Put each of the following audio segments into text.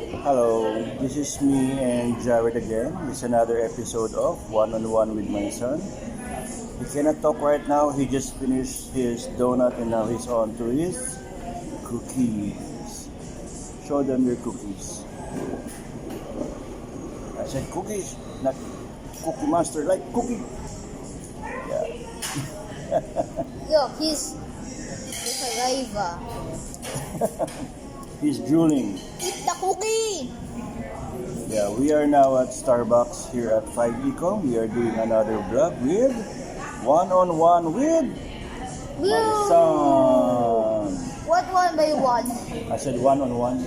Hello, this is me and Jared again. It's another episode of One-on-One with my son. He cannot talk right now. He just finished his donut and now he's on to his cookies. Show them your cookies. I said cookies, not Cookie Monster, like cookie. Yeah. Yo, he's saliva. He's drooling. Eat the cookie! Yeah, we are now at Starbucks here at 5 Eco. We are doing another vlog with One-on-One with my son. What one by one? I said one-on-one.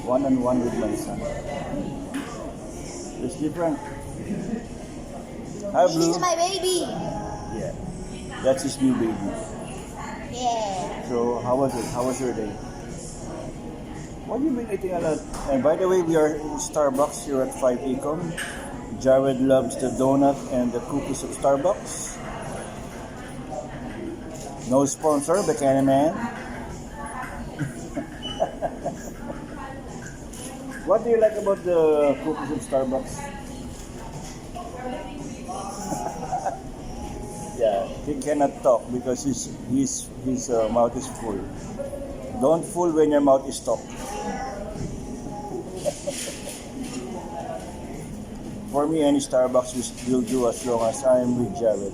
One-on-one with my son. It's different. Hi, This Blue. is my baby. Yeah, that's his new baby. Yeah. So, how was it? How was your day? What have you been eating a lot? And by the way, we are in Starbucks here at 5 Ecom. Jared loves the donut and the cookies of Starbucks. No sponsor, Buchanan Man. What do you like about the cookies of Starbucks? Yeah, he cannot talk because his mouth is full. Don't fool when your mouth is stopped. For me, any Starbucks will do as long as I am with Jared.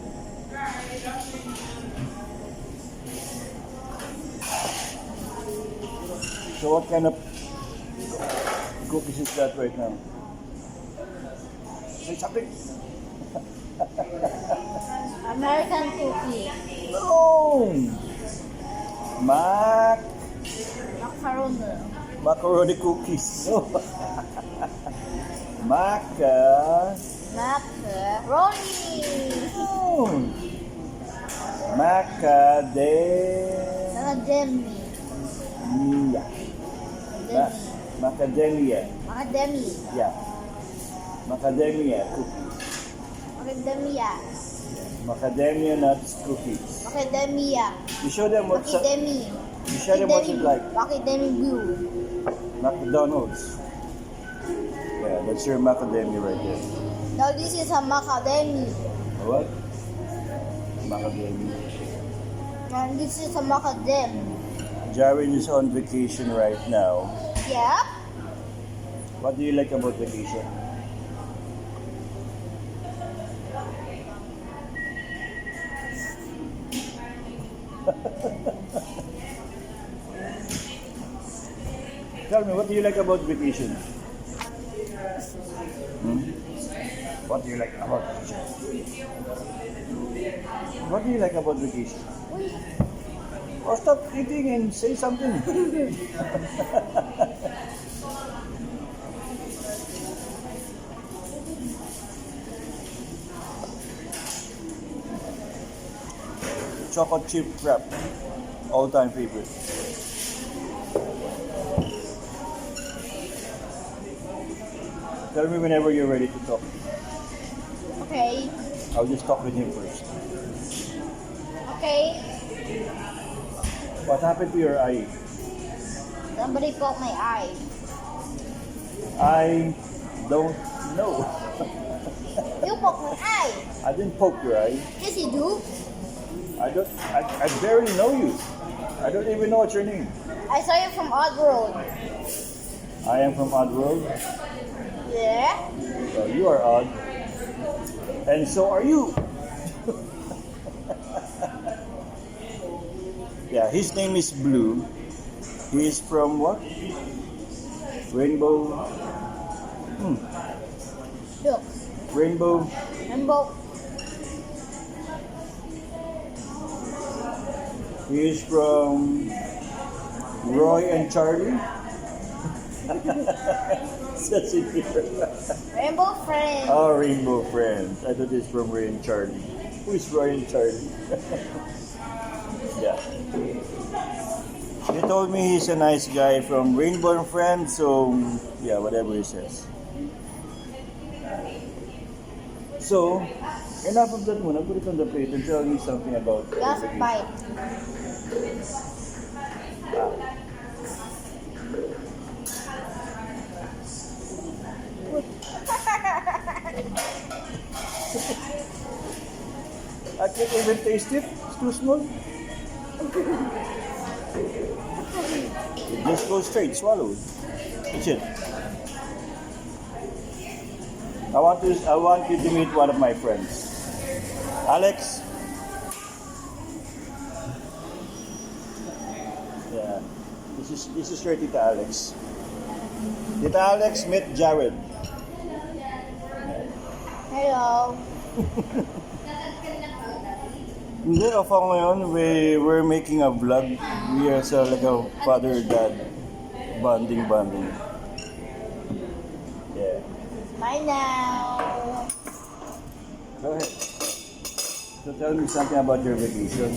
So what kind of cookies is that right now? Say something. American cookie. No! Macaroni. Macaroni cookies. No. Macaroni. No. Macadamia. Macadamia. Macadamia. Macadamia. Yeah. Macadamia cookies. Macadamia. Macadamia nuts cookies. Macadamia. You show them what's up. Macadamia. You show them what's it like. Macadamia blue. McDonald's. Yeah, that's your macadamia right there. Now this is a macadamia. What? Macadamia. And this is a macadamia. Jared is on vacation right now. Yeah. What do you like about vacation? Tell me, what do you like about vacation? What do you like about vacation? What do you like about vacation? Oh, stop eating and say something. Chocolate chip wrap, all-time favorite. Tell me whenever you're ready to talk. Okay. I'll just talk with him first. Okay. What happened to your eye? Somebody poked my eye. I don't know. You poked my eye. I didn't poke your eye. Yes, you do. I barely know you. I don't even know what's your name. I saw you from Oddworld. I am from Oddworld. Yeah. So you are odd. And so are you. Yeah, his name is Blue. He is from what? Rainbow. Look. Rainbow. Rainbow. He is from Roy and Charlie. Such a different. Rainbow friend. Oh, Rainbow Friends. I thought it's from Roy and Charlie. Who is Roy and Charlie? Yeah. He told me he's a nice guy from Rainbow and Friends, so yeah, whatever he says. So, enough of that muna. Put it on the plate and tell me something about Just everything. bite. can't even taste it. It's too small. Just go straight, swallow. That's it. I want you to meet one of my friends. Alex. Yeah. This is your Tita Alex. Tita Alex, meet Jared. Hello. Hindi, ako ngayon, we're making a vlog. We are so like a father-dad bonding. Yeah. Bye now. Go ahead. So tell me something about your vacation.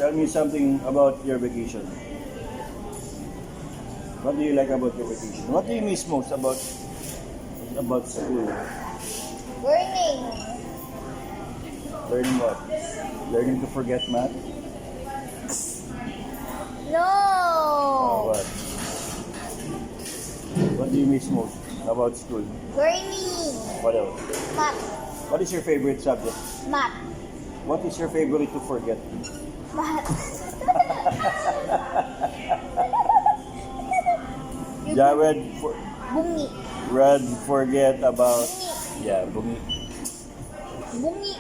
Tell me something about your vacation. What do you like about your vacation? What do you miss most about school? Learning. Learning what? Learning to forget math? No. What? What do you miss most about school? Learning. What else? Math. What is your favorite subject? Math. What is your favorite to forget? Math. Jared, Bungi. Red, forget about... Yeah, bungi. Bungi.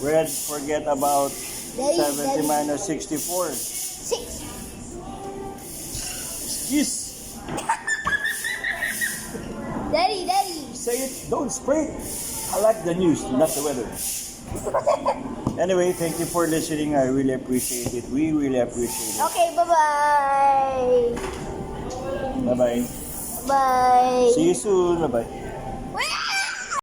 Red, forget about Daddy, 70 minus 64. 6. Yes! Daddy. Say it, don't spray it. I like the news, not the weather. Anyway, thank you for listening. I really appreciate it. We really appreciate it. Okay, bye-bye. Bye-bye. Bye. See you soon. Bye-bye.